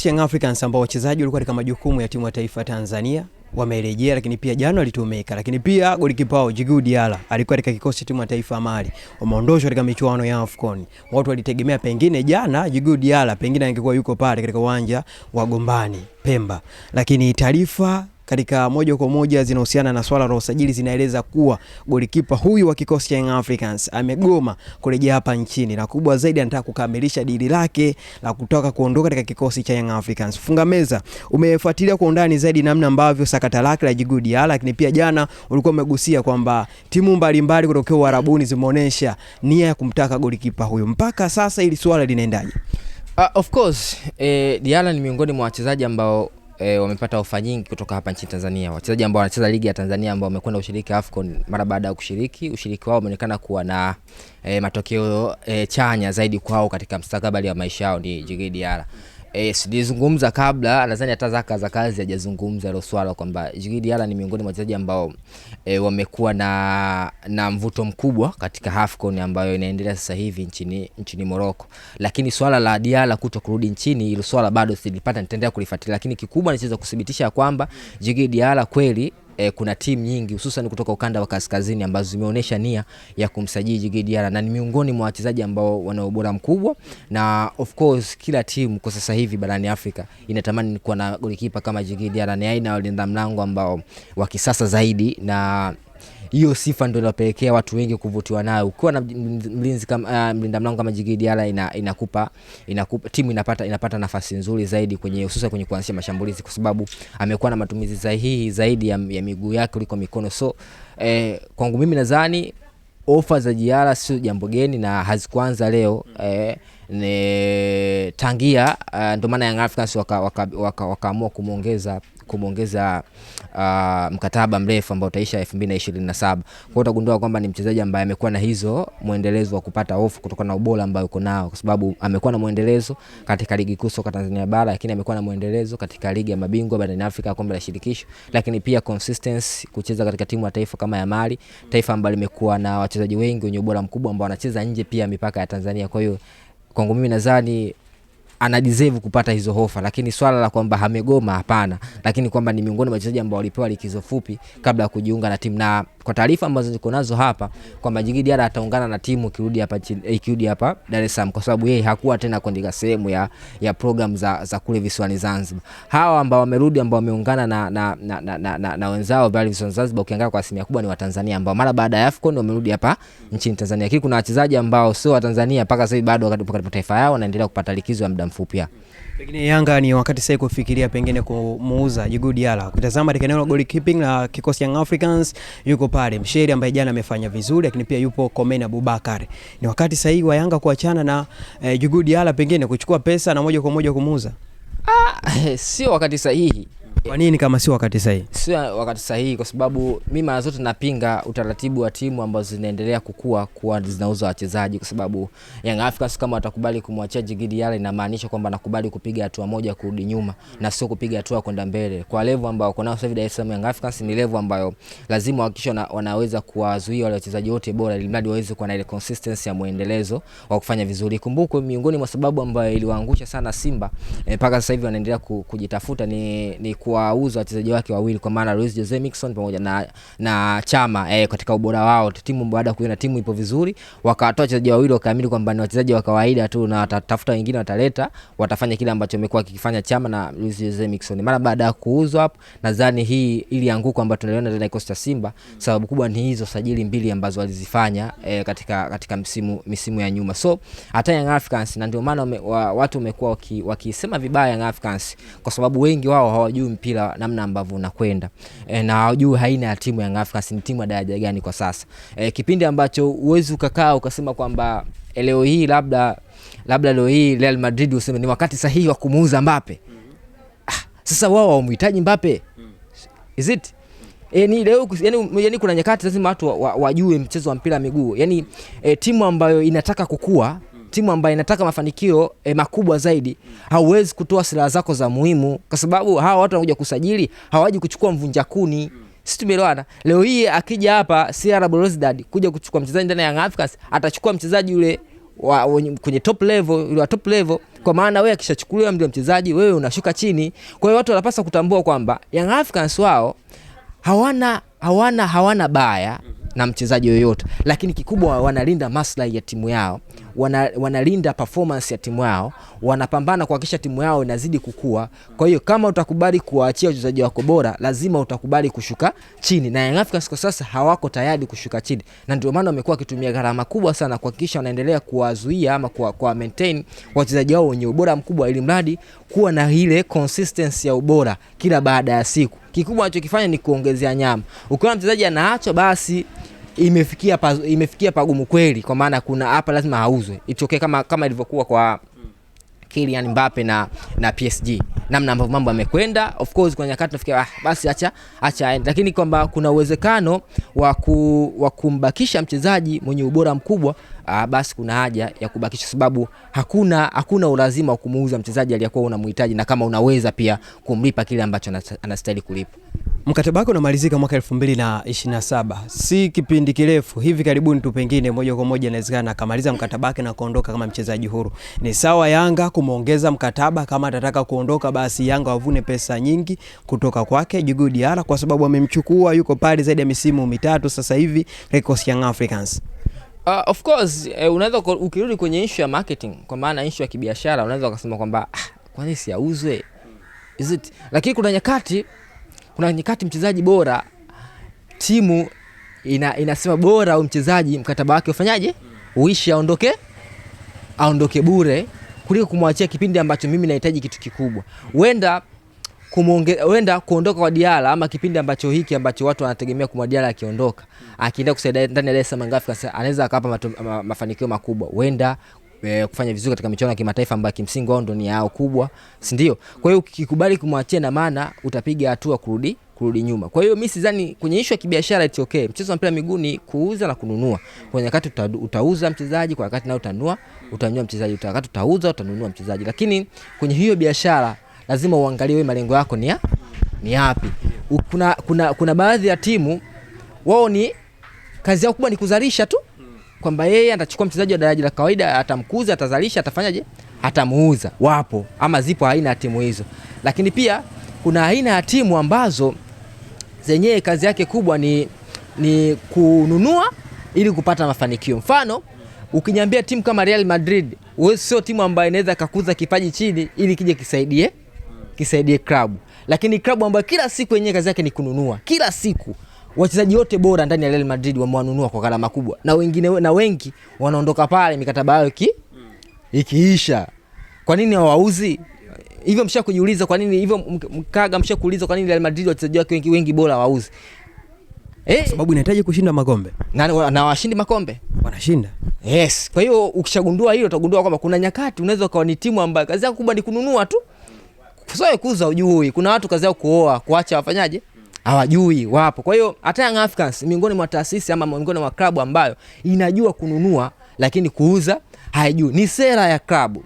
kikosi Young Africans ambao wachezaji walikuwa katika majukumu ya timu ya taifa Tanzania wamerejea, lakini pia jana walitumeka, lakini pia golikipa wao Djigui Diarra alikuwa katika kikosi cha timu ya taifa Mali, wameondoshwa katika michuano ya AFCON. Watu walitegemea pengine jana Djigui Diarra pengine angekuwa yuko pale katika uwanja wa Gombani Pemba, lakini taarifa katika moja kwa moja zinahusiana na swala la usajili zinaeleza kuwa golikipa huyu wa kikosi cha Young Africans amegoma kurejea hapa nchini, na kubwa zaidi anataka kukamilisha dili lake la kutoka kuondoka katika kikosi cha Young Africans. Funga meza, umefuatilia kwa undani zaidi namna ambavyo sakata lake la Djigui Diarra, lakini pia jana ulikuwa umegusia kwamba timu mbalimbali kutoka Uarabuni zimeonyesha nia ya kumtaka golikipa huyu. Mpaka sasa ili swala linaendaje? Of course, Diarra ni miongoni mwa wachezaji ambao wamepata ofa nyingi kutoka hapa nchini Tanzania. Wachezaji ambao wanacheza ligi ya Tanzania ambao wamekwenda ushiriki AFCON, mara baada ya ushiriki wao umeonekana kuwa na matokeo chanya zaidi kwao katika mustakabali wa maisha yao ni Djigui Diarra. Silizungumza kabla, nadhani hata Zaka za kazi hajazungumza hilo swala kwamba Djigui Diarra ni miongoni mwa wachezaji ambao wamekuwa na mvuto mkubwa katika AFCON ambayo inaendelea sasa hivi nchini Morocco. Lakini swala la Diarra kutokurudi nchini, hilo swala bado silipata, nitaendelea kulifuatilia, lakini kikubwa niweza kudhibitisha kwamba Djigui Diarra kweli kuna timu nyingi hususan kutoka ukanda wa kaskazini ambazo zimeonyesha nia ya kumsajili Djigui Diarra, na ni miongoni mwa wachezaji ambao wana ubora mkubwa, na of course kila timu kwa sasa hivi barani Afrika inatamani kuwa na golikipa kama Djigui Diarra. Ni aina ya walinda mlango ambao wa kisasa zaidi, na hiyo sifa ndio inapelekea watu wengi kuvutiwa nayo. Ukiwa na mlinzi kama mlinda mlango kama Djigui Diarra inakupa timu inapata nafasi nzuri zaidi hususan kwenye kuanzisha mashambulizi, kwa sababu amekuwa na matumizi sahihi zaidi ya miguu yake kuliko mikono. So kwangu mimi nadhani ofa za Diarra sio jambo geni na hazikuanza leo. Tangia ndio maana Young Africans wakaamua kumuongeza mkataba mrefu ambao utaisha 2027. Kwa utagundua kwamba ni mchezaji ambaye amekuwa na hizo muendelezo wa kupata ofa kutokana na ubora ambao uko nao, kwa sababu amekuwa na muendelezo katika ligi kuu soka Tanzania bara, lakini amekuwa na muendelezo katika ligi ya mabingwa barani Afrika, kombe la shirikisho, lakini pia consistency kucheza katika timu ya taifa kama ya Mali, taifa ambalo limekuwa na wachezaji wengi wenye ubora mkubwa ambao wanacheza nje pia mipaka ya Tanzania. Kwa hiyo kwangu mimi nadhani ana deserve kupata hizo ofa, lakini swala la kwamba hamegoma hapana, lakini kwamba ni miongoni mwa wachezaji ambao walipewa likizo fupi kabla ya kujiunga na timu. Na kwa taarifa ambazo niko nazo hapa kwamba Djigui Diarra ataungana na timu ikirudi hapa Dar es Salaam, kwa sababu yeye hakuwa tena katika sehemu ya program za kule visiwani Zanzibar. Hawa ambao wamerudi ambao wameungana na wenzao bali visiwani Zanzibar, ukiangalia kwa asilimia kubwa ni wa Tanzania ambao mara baada ya AFCON wamerudi hapa nchini Tanzania. Lakini kuna wachezaji ambao sio wa Tanzania mpaka sasa bado katika taifa yao wanaendelea kupata likizo ya muda mfupi. Pengine Yanga ni wakati sasa kufikiria pengine kumuuza Djigui Diarra. Kutazama katika eneo la goalkeeping la kikosi Young Africans, yuko pale Msheri ambaye jana amefanya vizuri, lakini pia yupo Komena Abubakar. Ni wakati sahihi wa Yanga kuachana na Djigui Diarra, pengine kuchukua pesa na moja kwa moja kumuuza? Sio wakati sahihi. Kwa nini kama sio wakati sahihi? Sio wakati sahihi kwa sababu mimi mara zote napinga utaratibu wa timu ambazo zinaendelea kukua kuwa zinauza wachezaji, kwa sababu Young Africans kama watakubali kumwachia Djigui Diarra inamaanisha kwamba nakubali kupiga hatua moja kurudi nyuma na sio kupiga hatua kwenda mbele. Kwa level ambao wako nao sasa hivi Dar es Salaam Young Africans ni level ambayo lazima wahakikishe wanaweza kuwazuia wale wachezaji wote bora ili mradi waweze kuwa na ile consistency ya muendelezo wa kufanya vizuri. Kumbuko miongoni mwa sababu ambayo iliwaangusha sana Simba mpaka sasa hivi wanaendelea kujitafuta ni kuwauza wachezaji wake wawili, kwa maana Luis Jose Miquissone pamoja na Chama katika ubora wao. Timu baada ya kuona timu ipo vizuri wakatoa wachezaji wawili wakaamini kwamba ni wachezaji wa kawaida tu na watatafuta wengine watafanya kile ambacho amekuwa akikifanya Chama na Luis Jose Miquissone. Mara baada ya kuuzwa hapo, nadhani hii ili anguko ambayo tunaliona ndani ya Costa Simba, sababu kubwa ni hizo sajili mbili ambazo walizifanya katika misimu ya nyuma. So hata Young Africans, na ndio maana watu wamekuwa wakisema vibaya Young Africans kwa sababu wengi wao hawajui mpira namna ambavyo unakwenda na hawajui haina ya timu ya Young Africans ni timu ya daraja gani kwa sasa. Kipindi ambacho uwezi ukakaa ukasema kwamba leo hii labda leo hii Real Madrid useme ni wakati sahihi wa kumuuza Mbappe. Sasa wao hawamhitaji Mbappe. Is it? Ni leo yani kuna nyakati lazima watu wajue mchezo wa mpira miguu. Yani timu ambayo inataka kukua, timu ambayo inataka mafanikio makubwa zaidi, hauwezi kutoa silaha zako za muhimu, kwa sababu hawa watu wanakuja kusajili, hawaji kuchukua mvunja kuni. Sisi tumeelewana. Leo hii akija hapa CR Belouizdad kuja kuchukua mchezaji ndani ya Young Africans, atachukua mchezaji yule kwenye top level, yule wa top level, Kwa maana wewe akishachukuliwa ndio mchezaji, wewe unashuka chini. Kwa hiyo watu wanapaswa kutambua kwamba Young Africans wao hawana baya na mchezaji yoyote, lakini kikubwa wanalinda maslahi ya timu yao, wanalinda performance ya timu yao, wanapambana kuhakikisha timu yao inazidi kukua. Kwa hiyo kama utakubali kuwaachia wachezaji wako bora, lazima utakubali kushuka chini, na Young Africans kwa sasa hawako tayari kushuka chini, na ndio maana wamekuwa wakitumia gharama kubwa sana kuhakikisha wanaendelea kuwazuia ama kwa maintain wachezaji wao wenye ubora mkubwa, ili mradi kuwa na ile consistency ya ubora kila baada ya siku. Kikubwa anachokifanya ni kuongezea nyama. Ukiona mchezaji anaachwa, basi imefikia pagumu kweli, kwa maana kuna hapa lazima hauzwe. Itokee kama ilivyokuwa kwa Kylian Mbappe na PSG. Namna ambavyo mambo yamekwenda, of course kwa nyakati nafikia basi acha, lakini kwamba kuna uwezekano wa kumbakisha mchezaji mwenye ubora mkubwa, basi kuna haja ya kubakisha, sababu hakuna ulazima wa kumuuza mchezaji aliyakuwa unamhitaji, na kama unaweza pia kumlipa kile ambacho anastahili kulipa. Mkataba wako unamalizika mwaka 2027. Si kipindi kirefu, hivi karibuni tu pengine moja kwa moja inawezekana akamaliza mkataba wake na kuondoka kama mchezaji huru. Ni sawa Yanga kumuongeza mkataba, kama atataka kuondoka basi Yanga wavune pesa nyingi kutoka kwake Djigui Diarra, kwa sababu amemchukua, yuko pale zaidi ya misimu mitatu sasa hivi kikosi Young Africans. Of course unaweza ukirudi kwenye issue ya marketing, kwa maana issue ya kibiashara, unaweza ukasema kwamba kwa nini siauzwe? Is it? Lakini kuna nyakati mchezaji bora, timu inasema bora au mchezaji mkataba wake ufanyaje? Uishi, aondoke bure, kuliko kumwachia kipindi ambacho mimi nahitaji kitu kikubwa. Wenda kuondoka kwa Diarra, ama kipindi ambacho hiki ambacho watu wanategemea kwa Diarra akiondoka, akienda kusaidia ndani ya Dar es Salaam Africans, anaweza akapa mafanikio makubwa. Wenda kufanya vizuri katika michuano ya kimataifa ambayo kimsingi wao ndio ni yao kubwa, si ndio? Kwa hiyo ukikubali kumwachia, na maana utapiga hatua kurudi nyuma. Kwa hiyo mimi sidhani kwenye issue ya kibiashara it's okay. Mchezo wa mpira miguu ni kuuza na kununua. Kwa wakati utauza mchezaji, kwa wakati nao utanunua mchezaji, wakati utauza utanunua mchezaji. Lakini kwenye hiyo biashara lazima uangalie wewe malengo yako ni yapi. Kuna baadhi ya timu wao ni kazi yao kubwa ni kuzalisha tu, kwamba yeye atachukua mchezaji wa daraja la kawaida, atamkuza, atazalisha, atafanyaje? Atamuuza. Wapo ama zipo aina ya timu hizo. Lakini pia kuna aina ya timu ambazo zenyewe kazi yake kubwa ni kununua ili kupata mafanikio. Mfano, ukiniambia timu kama Real Madrid, wewe sio timu ambayo inaweza kukuza kipaji chini ili kije kisaidie klabu. Lakini klabu ambayo kila siku yenyewe kazi yake ni kununua. Kila siku wachezaji wote bora ndani ya Real Madrid wamewanunua kwa gharama kubwa, na wengi wanaondoka pale mikataba yao ikiisha. Kwa nini hawauzi? Hivyo mshakujiuliza kwa nini hivyo? Mkaga mshakuuliza kwa nini Real Madrid wachezaji wake wengi bora hawauzi? Sababu inahitaji kushinda makombe. Na washindi makombe. Wanashinda. Yes. Kwa hiyo ukishagundua hilo, utagundua kwamba kuna nyakati unaweza kuwa ni timu ambayo kazi yako kubwa ni kununua tu. Sio kuuza ujui. Kuna watu kazi yao kuoa, kuacha wafanyaje? Hawajui, wapo. Kwa hiyo hata Young Africans miongoni mwa taasisi ama miongoni mwa klabu ambayo inajua kununua lakini kuuza haijui. Ni sera ya klabu.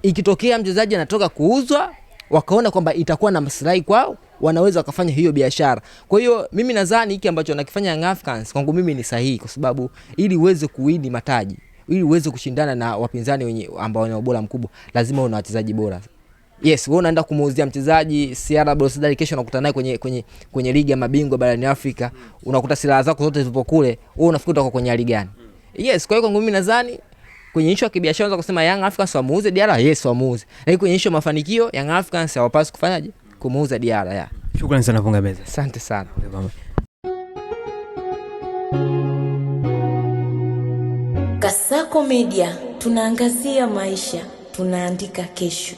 Ikitokea mchezaji anatoka kuuzwa, wakaona kwamba itakuwa na maslahi kwao, wanaweza wakafanya hiyo biashara. Kwa hiyo mimi nadhani hiki ambacho wanakifanya Young Africans kwangu mimi ni sahihi, kwa sababu ili uweze kuwini mataji, ili uweze kushindana na wapinzani wenye ambao wana ubora mkubwa, lazima uwe na wachezaji bora. Yes, wewe unaenda kumuuzia mchezaji CR Belouizdad, kesho unakutana naye kwenye ligi ya mabingwa barani Afrika, unakuta silaha zako zote zipo kule, wewe unafikiri utakuwa kwenye hali gani? Yes, kwa hiyo kwangu mimi nadhani kwenye issue ya kibiashara unaweza kusema Young Africans wamuuze Diarra, yes wamuuze. Lakini kwenye issue ya mafanikio Young Africans hawapaswi kufanyaje? Kumuuza Diarra. Shukrani sana Funga Meza. Asante sana. Kasako Media, tunaangazia maisha, tunaandika kesho.